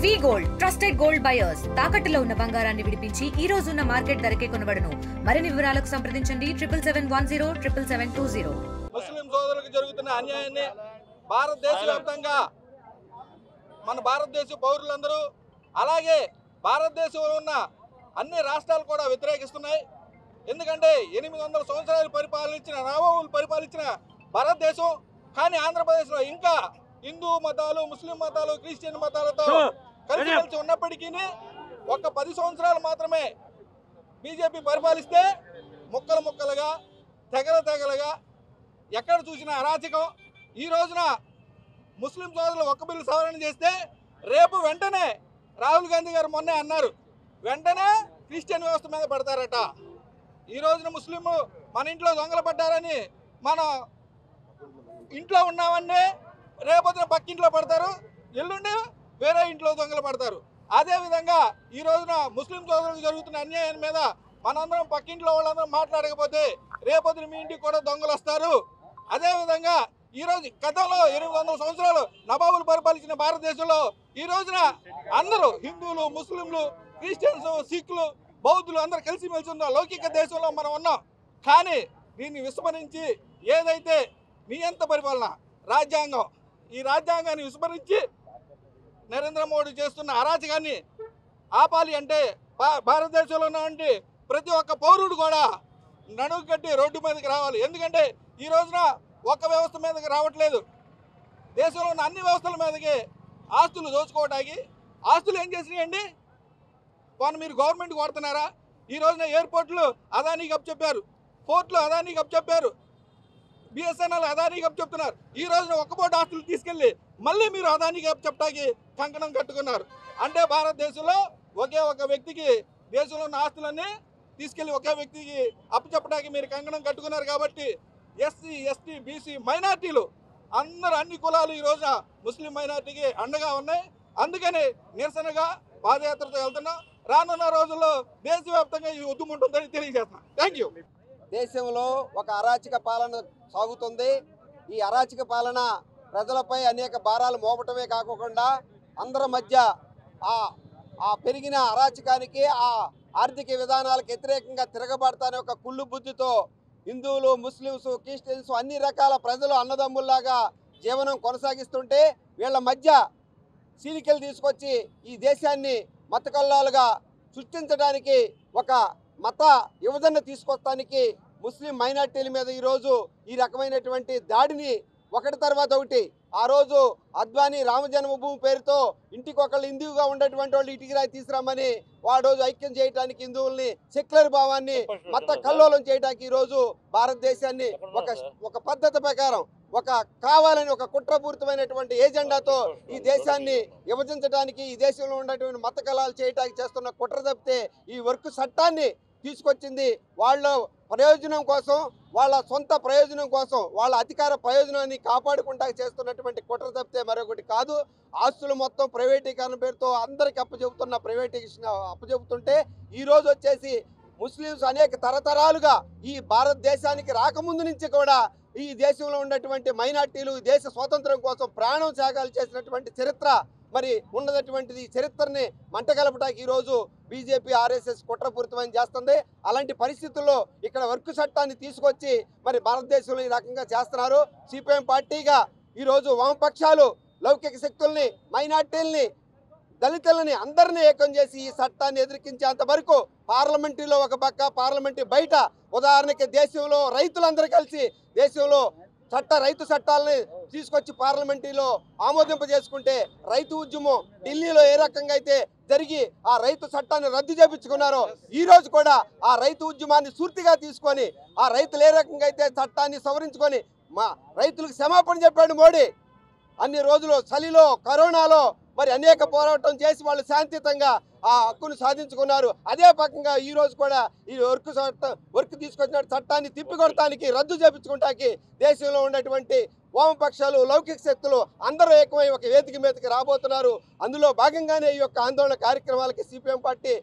వి gold trusted gold buyers తాకట్టులో ఉన్న బంగారాన్ని విడిపించి ఈ రోజు ఉన్న మార్కెట్ ధరకే కొనబడును. మరిన్ని వివరాలకు సంప్రదించండి 7710 ముస్లిం సోదరులకు జరుగుతున్న అన్యాయాన్ని భారతదేశవ్యాప్తంగా మన భారతదేశ పౌరులందరూ అలాగే భారతదేశంలో ఉన్న అన్ని రాష్ట్రాలు కూడా వ్యతిరేకిస్తున్నాయి. ఎందుకంటే 800 సంవత్సరాలు పరిపాలించిన నవాబులు పరిపాలించిన భారతదేశం, కానీ ఆంధ్రప్రదేశ్లో ఇంకా హిందూ మతాలు, ముస్లిం మతాలు, క్రిస్టియన్ మతాలతో కలిసి ఉన్నప్పటికీ ఒక 10 సంవత్సరాలు మాత్రమే బీజేపీ పరిపాలిస్తే ముక్కలు ముక్కలుగా తెగలుగా ఎక్కడ చూసినా అరాచకం. ఈ రోజున ముస్లిం సోదరులు ఒక్క బిల్లు సవరణ చేస్తే రేపు వెంటనే రాహుల్ గాంధీ గారు మొన్నే అన్నారు, వెంటనే క్రిస్టియన్ వ్యవస్థ మీద పడతారట. ఈ రోజున ముస్లింలు మన ఇంట్లో దొంగలు పడ్డారని మనం ఇంట్లో ఉన్నామని రేపొద్దున పక్కింట్లో పడతారు, ఎల్లుండి వేరే ఇంట్లో దొంగలు పడతారు. అదేవిధంగా ఈ రోజున ముస్లిం సోదరులకు జరుగుతున్న అన్యాయం మీద మనందరం పక్కింట్లో వాళ్ళందరం మాట్లాడకపోతే రేపొద్దున మీ ఇంటికి కూడా దొంగలు వస్తారు. అదేవిధంగా ఈరోజు గతంలో 800 సంవత్సరాలు నవాబులు పరిపాలించిన భారతదేశంలో ఈ రోజున అందరూ హిందువులు, ముస్లింలు, క్రిస్టియన్స్, సిక్కులు, బౌద్ధులు అందరూ కలిసిమెలిసి ఉన్న లౌకిక దేశంలో మనం ఉన్నాం. కానీ దీన్ని విస్మరించి ఏదైతే నియంత పరిపాలన రాజ్యాంగం, ఈ రాజ్యాంగాన్ని విస్మరించి నరేంద్ర మోడీ చేస్తున్న అరాచకాన్ని ఆపాలి అంటే భారతదేశంలో ఉన్నటువంటి ప్రతి ఒక్క పౌరుడు కూడా నడుము కట్టి రోడ్డు మీదకి రావాలి. ఎందుకంటే ఈ రోజున ఒక్క వ్యవస్థ మీదకి రావట్లేదు, దేశంలో ఉన్న అన్ని వ్యవస్థల మీదకి ఆస్తులు దోచుకోవడానికి. ఆస్తులు ఏం చేసినాయండి? పోనీ మీరు గవర్నమెంట్ కొడుతున్నారా? ఈ రోజున ఎయిర్పోర్ట్లు అదానీకి అప్పచెప్పారు, పోర్ట్లు అదానీకి అప్పచెప్పారు, బిఎస్ఎన్ఎల్ అదానీకి అప్పచెప్తున్నారు. ఈ రోజున ఒక్కబోటు ఆస్తులు తీసుకెళ్ళి మళ్ళీ మీరు అదానీకి అప్పచెప్పడానికి కంకణం కట్టుకున్నారు. అంటే భారతదేశంలో ఒకే ఒక వ్యక్తికి దేశంలో ఉన్న ఆస్తులన్నీ తీసుకెళ్లి ఒకే వ్యక్తికి అప్పచెప్పడానికి మీరు కంకణం కట్టుకున్నారు. కాబట్టి ఎస్సీ, ఎస్టీ, బీసీ మైనార్టీలు అందరూ అన్ని కులాలు ఈ రోజున ముస్లిం మైనార్టీకి అండగా ఉన్నాయి. అందుకని నిరసనగా పాదయాత్రతో వెళ్తున్నాం. రానున్న రోజుల్లో దేశవ్యాప్తంగా ఈ ఉద్యమం ఉంటుందని తెలియజేస్తున్నాం. Thank you. దేశంలో ఒక అరాచక పాలన సాగుతుంది. ఈ అరాచక పాలన ప్రజలపై అనేక భారాలు మోపటమే కాకుండా అందరి మధ్య ఆ పెరిగిన అరాచకానికి, ఆ ఆర్థిక విధానాలకు వ్యతిరేకంగా తిరగబడతానే ఒక కుళ్ళు బుద్ధితో హిందువులు, ముస్లిమ్స్, క్రిస్టియన్స్ అన్ని రకాల ప్రజలు అన్నదమ్ముల్లాగా జీవనం కొనసాగిస్తుంటే వీళ్ళ మధ్య చీలికలు తీసుకొచ్చి ఈ దేశాన్ని మతకల్లాలుగా సృష్టించడానికి, ఒక మత విభజన తీసుకొస్తానికి ముస్లిం మైనార్టీల మీద ఈరోజు ఈ రకమైనటువంటి దాడిని ఒకటి తర్వాత ఒకటి. ఆ రోజు అద్వానీ రామ జన్మభూమి పేరుతో ఇంటికొకళ్ళు హిందువుగా ఉండేటువంటి వాళ్ళు ఇంటికి రాయి తీసుకురామని రోజు ఐక్యం చేయడానికి, హిందువుల్ని సెక్యులర్ భావాన్ని మత కల్లోలం చేయడానికి ఈరోజు భారతదేశాన్ని ఒక పద్ధతి ప్రకారం కావాలని ఒక కుట్రపూరితమైనటువంటి ఏజెండాతో ఈ దేశాన్ని విభజించడానికి, ఈ దేశంలో ఉన్నటువంటి మత కళాలు చేయడానికి చేస్తున్న కుట్ర తప్పితే ఈ వర్క్ చట్టాన్ని తీసుకొచ్చింది వాళ్ళ ప్రయోజనం కోసం, వాళ్ళ సొంత ప్రయోజనం కోసం, వాళ్ళ అధికార ప్రయోజనాన్ని కాపాడుకుంటా చేస్తున్నటువంటి కుట్ర తప్పితే మరొకటి కాదు. ఆస్తులు మొత్తం ప్రైవేటీకరణ పేరుతో అందరికి అప్పచెబుతున్న ప్రైవేటీకరణ అప్పచెబుతుంటే ఈరోజు వచ్చేసి ముస్లిమ్స్ అనేక తరతరాలుగా ఈ భారతదేశానికి రాకముందు నుంచి కూడా ఈ దేశంలో ఉన్నటువంటి మైనార్టీలు దేశ స్వాతంత్రం కోసం ప్రాణం త్యాగాలు చేసినటువంటి చరిత్ర మరి ఉన్నటువంటిది. చరిత్రని మంటగలపడానికి ఈరోజు బీజేపీ, ఆర్ఎస్ఎస్ కుట్రపూరితమైన చేస్తుంది. అలాంటి పరిస్థితుల్లో ఇక్కడ వర్క్ చట్టాన్ని తీసుకొచ్చి మరి భారతదేశంలో ఈ రకంగా చేస్తున్నారు. సిపిఎం పార్టీగా ఈరోజు వామపక్షాలు లౌకిక శక్తుల్ని, మైనార్టీల్ని, దళితులని అందరినీ ఏకం చేసి ఈ చట్టాన్ని ఎదిరికించేంత వరకు పార్లమెంటులో ఒక పక్క, పార్లమెంటు బయట, ఉదాహరణకి దేశంలో రైతులందరూ కలిసి దేశంలో రైతు చట్టాలని తీసుకొచ్చి పార్లమెంటులో ఆమోదింపజేసుకుంటే రైతు ఉద్యమం ఢిల్లీలో ఏ రకంగా అయితే జరిగి ఆ రైతు చట్టాన్ని రద్దు చేయించుకున్నారో ఈ రోజు కూడా ఆ రైతు ఉద్యమాన్ని స్ఫూర్తిగా తీసుకొని ఆ రైతులు ఏ రకంగా అయితే చట్టాన్ని సవరించుకొని మా రైతులకు క్షమాపణ చెప్పాడు మోడీ. అన్ని రోజులు చలిలో, కరోనాలో మరి అనేక పోరాటం చేసి వాళ్ళు శాంతియుతంగా ఆ హక్కును సాధించుకున్నారు. అదే పక్కగా ఈ రోజు కూడా ఈ వర్క్ తీసుకొచ్చిన చట్టాన్ని తిప్పికొడటానికి, రద్దు చేయించుకోవడానికి దేశంలో ఉన్నటువంటి వామపక్షాలు, లౌకిక శక్తులు అందరూ ఏకమై ఒక వేదిక మీదకి రాబోతున్నారు. అందులో భాగంగానే ఈ యొక్క ఆందోళన కార్యక్రమాలకి సిపిఎం పార్టీ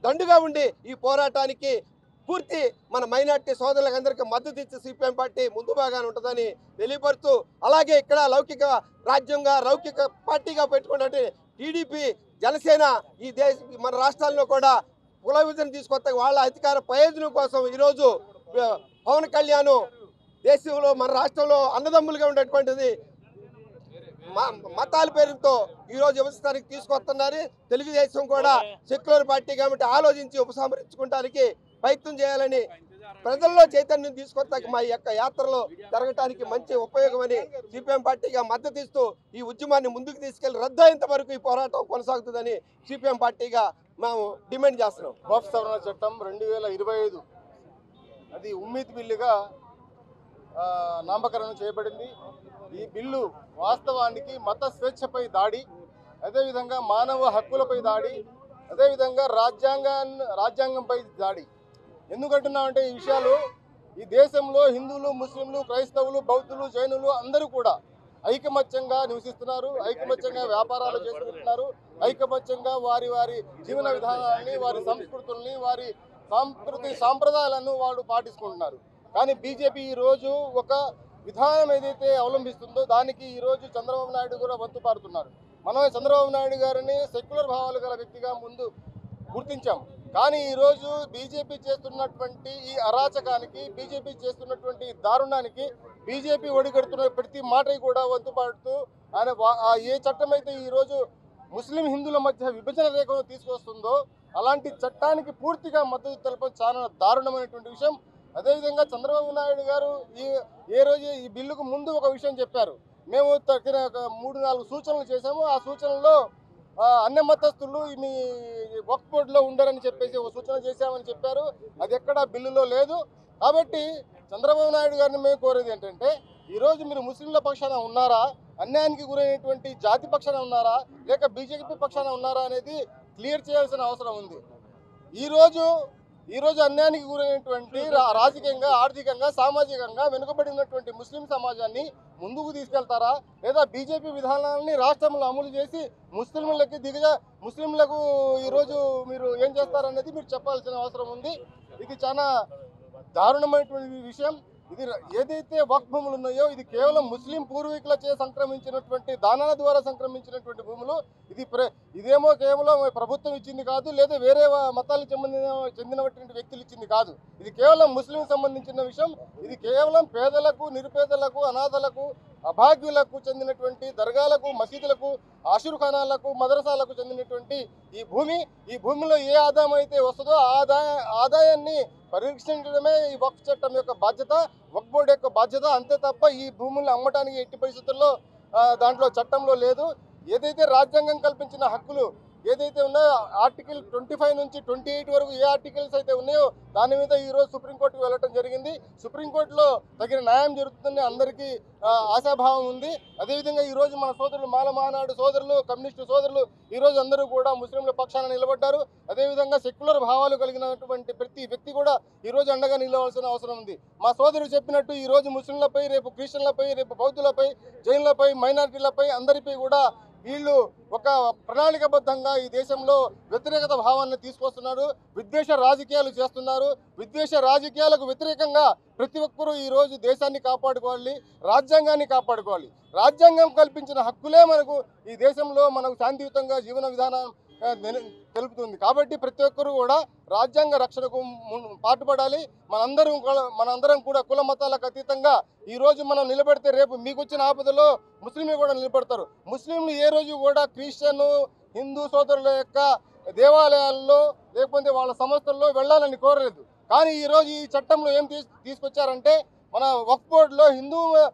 దండుగా ఉండి ఈ పోరాటానికి పూర్తి మన మైనార్టీ సోదరులందరికీ మద్దతు ఇచ్చి సిపిఎం పార్టీ ముందు బాగానే ఉంటుందని తెలియపరుస్తూ, అలాగే ఇక్కడ లౌకిక రాజ్యంగా లౌకిక పార్టీగా పెట్టుకున్నట్టు టీడీపీ జనసేన ఈ మన రాష్ట్రాల్లో కూడా కుల విభజన తీసుకొస్తా వాళ్ళ అధికార ప్రయోజనం కోసం ఈరోజు పవన్ కళ్యాణ్ దేశంలో మన రాష్ట్రంలో అన్నదమ్ములుగా ఉండేటువంటిది మతాల పేరుతో ఈరోజు విభజిస్తానికి తీసుకొస్తున్నారు. తెలుగుదేశం కూడా సెక్యులర్ పార్టీ కాబట్టి ఆలోచించి ఉపసంహరించుకోవడానికి ప్రయత్నం చేయాలని ప్రజల్లో చైతన్యం తీసుకొస్తాక మా యొక్క యాత్రలో జరగటానికి మంచి ఉపయోగమని సిపిఎం పార్టీగా మద్దతు ఇస్తూ ఈ ఉద్యమాన్ని ముందుకు తీసుకెళ్లి రద్దు అయ్యేంత వరకు ఈ పోరాటం కొనసాగుతుందని సిపిఎం పార్టీగా మేము డిమాండ్ చేస్తున్నాం. వక్ఫ్ సవరణ చట్టం 2025 అది ఉమ్మీద్ బిల్లుగా నామకరణం చేయబడింది. ఈ బిల్లు వాస్తవానికి మత స్వేచ్ఛపై దాడి, అదేవిధంగా మానవ హక్కులపై దాడి, అదేవిధంగా రాజ్యాంగంపై దాడి. ఎందుకంటున్నామంటే ఈ విషయాలు ఈ దేశంలో హిందువులు, ముస్లింలు, క్రైస్తవులు, బౌద్ధులు, జైనులు అందరూ కూడా ఐకమత్యంగా నివసిస్తున్నారు, ఐకమత్యంగా వ్యాపారాలు చేసుకుంటున్నారు, ఐకమత్యంగా వారి వారి జీవన విధానాలని, వారి సంస్కృతుల్ని, వారి సాంప్రదాయాలను వాళ్ళు పాటించుకుంటున్నారు. కానీ బీజేపీ ఈరోజు ఒక విధానం ఏదైతే అవలంబిస్తుందో దానికి ఈరోజు చంద్రబాబు నాయుడు కూడా వంతు పారుతున్నారు. మనం చంద్రబాబు నాయుడు గారిని సెక్యులర్ భావాలు గల వ్యక్తిగా ముందు గుర్తించాం. కానీ ఈరోజు బీజేపీ చేస్తున్నటువంటి ఈ అరాచకానికి, బీజేపీ చేస్తున్నటువంటి దారుణానికి బీజేపీ ఒడిగడుతున్న ప్రతి మాట కూడా వంతు పాడుతూ ఆయన ఏ చట్టం అయితే ఈరోజు ముస్లిం హిందువుల మధ్య విభజన రేఖను తీసుకొస్తుందో అలాంటి చట్టానికి పూర్తిగా మద్దతు తెలపడం చాలా దారుణమైనటువంటి విషయం. అదేవిధంగా చంద్రబాబు నాయుడు గారు ఏ రోజు ఈ బిల్లుకు ముందు ఒక విషయం చెప్పారు. మేము తగిన 3-4 సూచనలు చేశాము. ఆ సూచనలో అన్ని మతస్థులు మీ వక్ఫ్ బోర్డులో ఉండరని చెప్పేసి ఒక సూచన చేశామని చెప్పారు. అది ఎక్కడా బిల్లులో లేదు. కాబట్టి చంద్రబాబు నాయుడు గారిని మేము కోరేది ఏంటంటే, ఈరోజు మీరు ముస్లింల పక్షాన ఉన్నారా, అన్యాయానికి గురైనటువంటి జాతి పక్షాన ఉన్నారా, లేక బీజేపీ పక్షాన ఉన్నారా అనేది క్లియర్ చేయాల్సిన అవసరం ఉంది. ఈరోజు అన్యాయానికి గురైనటువంటి రాజకీయంగా, ఆర్థికంగా, సామాజికంగా వెనుకబడినటువంటి ముస్లిం సమాజాన్ని ముందుకు తీసుకెళ్తారా, లేదా బీజేపీ విధానాలని రాష్ట్రంలో అమలు చేసి ముస్లింలకు ఈరోజు మీరు ఏం చేస్తారనేది మీరు చెప్పాల్సిన అవసరం ఉంది. ఇది చాలా దారుణమైనటువంటి విషయం. ఇది ఏదైతే వక్ఫ్ భూములు ఉన్నాయో ఇది కేవలం ముస్లిం పూర్వీకులచే సంక్రమించినటువంటి దానాల ద్వారా సంక్రమించినటువంటి భూములు. ఇదేమో కేవలం ప్రభుత్వం ఇచ్చింది కాదు, లేదా వేరే మతాలకు చెందినటువంటి వ్యక్తులు ఇచ్చింది కాదు. ఇది కేవలం ముస్లిం సంబంధించిన విషయం. ఇది కేవలం పేదలకు, నిరుపేదలకు, అనాథలకు, అభాగ్యులకు చెందినటువంటి దర్గాలకు, మసీదులకు, ఆశుర్ఖానాలకు, మదరసాలకు చెందినటువంటి ఈ భూమిలో ఏ ఆదాయం అయితే వస్తుందో ఆదాయాన్ని పరిరక్షించడమే ఈ వక్ఫ్ చట్టం యొక్క బాధ్యత, వక్ఫ్ బోర్డు యొక్క బాధ్యత. అంతే తప్ప ఈ భూములను అమ్మటానికి ఎట్టి పరిస్థితుల్లో దాంట్లో చట్టంలో లేదు. ఏదైతే రాజ్యాంగం కల్పించిన హక్కులు ఏదైతే ఉన్నాయో ఆర్టికల్ 25 నుంచి 28 వరకు ఏ ఆర్టికల్స్ అయితే ఉన్నాయో దాని మీద ఈరోజు సుప్రీంకోర్టుకు వెళ్ళడం జరిగింది. సుప్రీంకోర్టులో తగిన న్యాయం జరుగుతుందని అందరికీ ఆశాభావం ఉంది. అదేవిధంగా ఈరోజు మన సోదరులు, మాల మహానాడు సోదరులు, కమ్యూనిస్టు సోదరులు ఈరోజు అందరూ కూడా ముస్లింల పక్షాన నిలబడ్డారు. అదేవిధంగా సెక్యులర్ భావాలు కలిగినటువంటి ప్రతి వ్యక్తి కూడా ఈరోజు అండగా నిలవాల్సిన అవసరం ఉంది. మా సోదరుడు చెప్పినట్టు ఈరోజు ముస్లింలపై, రేపు క్రిస్టియన్లపై, రేపు బౌద్ధులపై, జైన్లపై, మైనారిటీలపై అందరిపై కూడా వీళ్ళు ఒక ప్రణాళికబద్ధంగా ఈ దేశంలో వ్యతిరేకత భావాన్ని తీసుకొస్తున్నారు, విద్వేష రాజకీయాలు చేస్తున్నారు. విద్వేష రాజకీయాలకు వ్యతిరేకంగా ప్రతి ఒక్కరూ ఈరోజు దేశాన్ని కాపాడుకోవాలి, రాజ్యాంగాన్ని కాపాడుకోవాలి. రాజ్యాంగం కల్పించిన హక్కులే మనకు ఈ దేశంలో మనకు శాంతియుతంగా జీవన విధానం తెలుపుతుంది. కాబట్టి ప్రతి ఒక్కరూ కూడా రాజ్యాంగ రక్షణకు పాటుపడాలి. మనందరం కూడా కుల మతాలకు అతీతంగా ఈరోజు మనం నిలబడితే రేపు మీకు వచ్చిన ఆపదలో ముస్లింలు కూడా నిలబడతారు. ముస్లింలు ఏ రోజు కూడా క్రిస్టియన్, హిందూ సోదరుల యొక్క దేవాలయాల్లో లేకపోతే వాళ్ళ సంస్థల్లో వెళ్ళాలని కోరలేదు. కానీ ఈరోజు ఈ చట్టంలో ఏం తీసుకొచ్చారంటే మన వక్ఫ్ బోర్డులో హిందువులు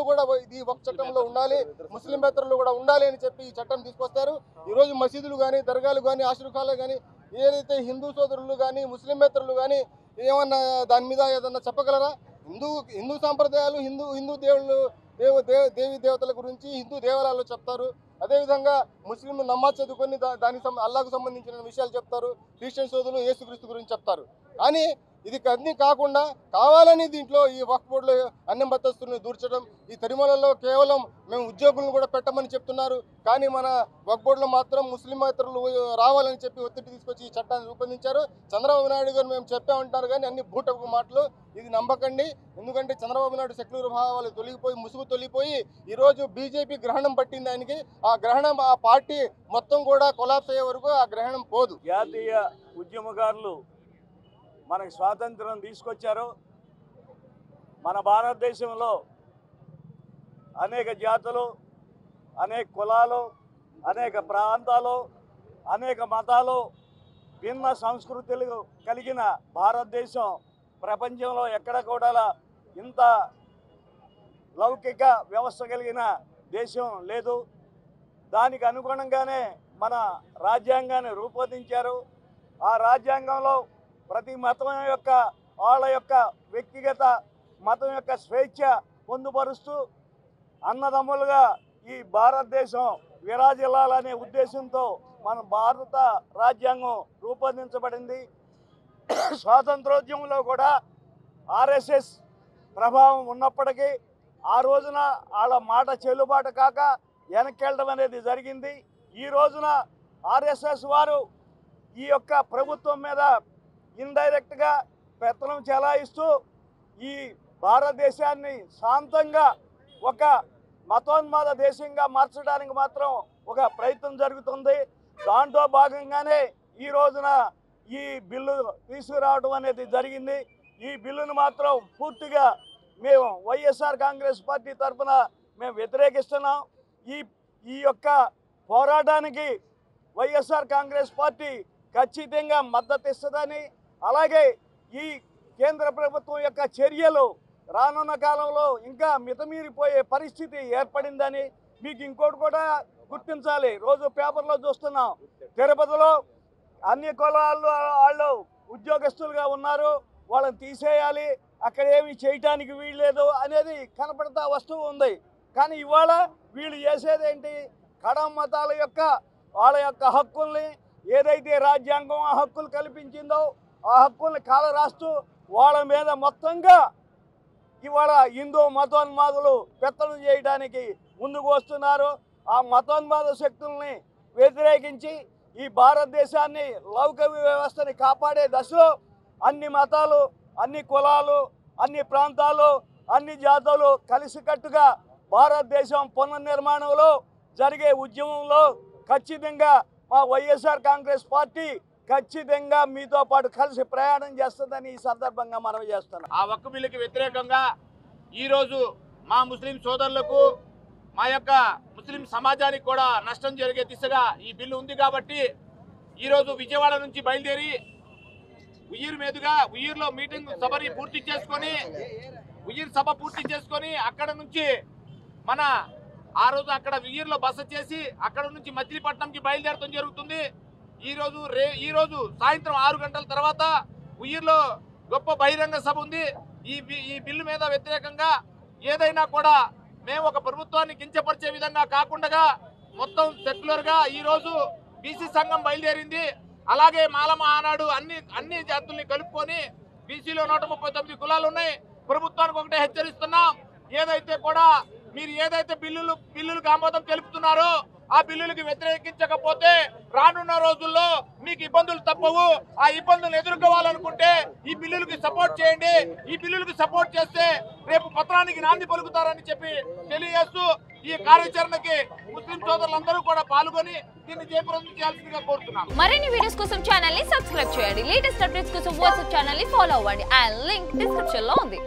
కూడా ఈ వక్ఫ్ చట్టంలో ఉండాలి, ముస్లింేతరులు కూడా ఉండాలి అని చెప్పి ఈ చట్టం తీసుకొస్తారు. ఈరోజు మసీదులు కానీ, దర్గాలు కానీ, ఆశ్రకాలు కానీ ఏదైతే హిందూ సోదరులు కానీ, ముస్లింేతరులు కానీ ఏమన్నా దాని మీద ఏదన్నా చెప్పగలరా? హిందూ సాంప్రదాయాలు, హిందూ దేవి దేవతల గురించి హిందూ దేవాలయాల్లో చెప్తారు. అదేవిధంగా ముస్లింలు నమాజ్ చదువుకొని అల్లాకు సంబంధించిన విషయాలు చెప్తారు. క్రిస్టియన్ సోదరులు యేసుక్రీస్తు గురించి చెప్తారు. కానీ ఇది అన్నీ కాకుండా కావాలని దీంట్లో ఈ వక్ఫ్ బోర్డులో అన్ని మతస్థులను దూర్చడం, ఈ తిరుమలలో కేవలం మేము ఉద్యోగులను కూడా పెట్టమని చెప్తున్నారు. కానీ మన వక్ఫ్ బోర్డులో మాత్రం ముస్లిమేతరులు రావాలని చెప్పి ఒత్తిడి తీసుకొచ్చి ఈ చట్టాన్ని రూపొందించారు. చంద్రబాబు నాయుడు గారు మేము చెప్పామంటారు కానీ అన్ని బూటపు మాటలు. ఇది నమ్మకండి. ఎందుకంటే చంద్రబాబు నాయుడు సెక్యులర్ భావాలు తొలగిపోయి, ముసుగు తొలగిపోయి ఈరోజు బీజేపీ గ్రహణం పట్టింది ఆయనకి. ఆ గ్రహణం, ఆ పార్టీ మొత్తం కూడా కొలాప్స్ అయ్యే వరకు ఆ గ్రహణం పోదు. జాతీయ ఉద్యమకారులు మనకు స్వాతంత్రం తీసుకొచ్చారు. మన భారతదేశంలో అనేక జాతులు, అనేక కులాలు, అనేక ప్రాంతాలు, అనేక మతాలు, భిన్న సంస్కృతులు కలిగిన భారతదేశం ప్రపంచంలో ఎక్కడ కూడా ఇంత లౌకిక వ్యవస్థ కలిగిన దేశం లేదు. దానికి అనుగుణంగానే మన రాజ్యాంగాన్ని రూపొందించారు. ఆ రాజ్యాంగంలో ప్రతి మతం యొక్క వాళ్ళ యొక్క వ్యక్తిగత మతం యొక్క స్వేచ్ఛ పొందుపరుస్తూ అన్నదమ్ములుగా ఈ భారతదేశం విరాజిల్లాలనే ఉద్దేశంతో మన భారత రాజ్యాంగం రూపొందించబడింది. స్వాతంత్రోద్యమంలో కూడా ఆర్ఎస్ఎస్ ప్రభావం ఉన్నప్పటికీ ఆ రోజున వాళ్ళ మాట చెల్లుబాటు కాక వెనక్కి వెళ్ళడం అనేది జరిగింది. ఈ రోజున ఆర్ఎస్ఎస్ వారు ఈ యొక్క ప్రభుత్వం మీద ఇండైరెక్ట్గా పెత్తనం చెలాయిస్తూ ఈ భారతదేశాన్ని శాంతంగా ఒక మతోన్మాద దేశంగా మార్చడానికి మాత్రం ఒక ప్రయత్నం జరుగుతుంది. దాంట్లో భాగంగానే ఈ రోజున ఈ బిల్లు తీసుకురావడం అనేది జరిగింది. ఈ బిల్లును మాత్రం పూర్తిగా మేము వైఎస్ఆర్ కాంగ్రెస్ పార్టీ తరఫున మేము వ్యతిరేకిస్తున్నాం. ఈ యొక్క పోరాటానికి వైఎస్ఆర్ కాంగ్రెస్ పార్టీ ఖచ్చితంగా మద్దతు ఇస్తుందని, అలాగే ఈ కేంద్ర ప్రభుత్వం యొక్క చర్యలు రానున్న కాలంలో ఇంకా మితమీరిపోయే పరిస్థితి ఏర్పడిందని మీకు ఇంకోటి కూడా గుర్తించాలి. రోజు పేపర్లో చూస్తున్నాం, తిరుపతిలో అన్ని కులాలు వాళ్ళు ఉద్యోగస్తులుగా ఉన్నారు, వాళ్ళని తీసేయాలి, అక్కడ ఏమి చేయటానికి వీల్లేదు అనేది కనపడతా వస్తూ ఉంది. కానీ ఇవాళ వీళ్ళు చేసేది ఏంటి? కడం మతాల యొక్క వాళ్ళ యొక్క హక్కుల్ని ఏదైతే రాజ్యాంగం ఆ హక్కులు కల్పించిందో ఆ హక్కుల్ని కాలరాస్తూ వాళ్ళ మీద మొత్తంగా ఇవాళ హిందూ మతోన్మాదులు పెత్తనం చేయడానికి ముందుకు వస్తున్నారు. ఆ మతోన్మాద శక్తుల్ని వ్యతిరేకించి ఈ భారతదేశాన్ని లౌకిక వ్యవస్థని కాపాడే దశలో అన్ని మతాలు, అన్ని కులాలు, అన్ని ప్రాంతాలు, అన్ని జాతులు కలిసికట్టుగా భారతదేశం పునర్నిర్మాణంలో జరిగే ఉద్యమంలో ఖచ్చితంగా మా వైఎస్ఆర్ కాంగ్రెస్ పార్టీ ఖచ్చితంగా మీతో పాటు కలిసి ప్రయాణం చేస్తుందని ఈ సందర్భంగా మనవి చేస్తున్నాం. ఆ వక్ఫ్ బిల్లుకి వ్యతిరేకంగా ఈరోజు మా ముస్లిం సోదరులకు, మా యొక్క ముస్లిం సమాజానికి కూడా నష్టం జరిగే దిశగా ఈ బిల్లు ఉంది. కాబట్టి ఈరోజు విజయవాడ నుంచి బయలుదేరి ఉయ్యూరు మీదుగా ఉయ్యూరులో మీటింగ్ సభని పూర్తి చేసుకొని ఉయ్యూరు సభ పూర్తి చేసుకొని అక్కడ నుంచి మన ఆ రోజు అక్కడ ఉయ్యూరులో బస చేసి అక్కడ నుంచి మచిలీపట్నంకి బయలుదేరడం జరుగుతుంది. ఈ రోజు సాయంత్రం 6 గంటల తర్వాత ఉయ్యూరులో గొప్ప బహిరంగ సభ ఉంది. ఈ బిల్లు మీద వ్యతిరేకంగా ఏదైనా కూడా మేము ఒక ప్రభుత్వాన్ని కించపరిచే విధంగా కాకుండా మొత్తం సెక్యులర్గా ఈరోజు బీసీ సంఘం బయలుదేరింది. అలాగే మాల మహానాడు అన్ని జాతుల్ని కలుపుకొని బీసీలో 139 కులాలు ఉన్నాయి. ప్రభుత్వానికి ఒకటే హెచ్చరిస్తున్నాం, ఏదైతే కూడా మీరు ఏదైతే బిల్లులకు ఆమోదం తెలుపుతున్నారో ఆ బిల్లులకు వ్యతిరేకించకపోతే రానున్న రోజుల్లో మీకు ఇబ్బందులు తప్పవు. ఆ ఇబ్బందులు ఎదుర్కోవాలనుకుంటే ఈ బిల్లులకు సపోర్ట్ చేయండి. ఈ బిల్లులకు సపోర్ట్ చేస్తే రేపు పత్రానికి నాంది పలుకుతారని చెప్పి తెలియజేస్తూ ఈ కార్యాచరణకి ముస్లిం సోదరులందరూ కూడా పాల్గొని దీన్ని జయప్రదం చేయాల్సిందిగా కోరుతున్నాను. మరిన్ని వీడియోస్ కోసం ఛానల్ ని సబ్స్క్రైబ్ చేయండి. లేటెస్ట్ అప్డేట్స్ కోసం వాట్సాప్ ఛానల్ ని ఫాలో అవ్వండి. ఆ లింక్ డిస్క్రిప్షన్ లో ఉంది.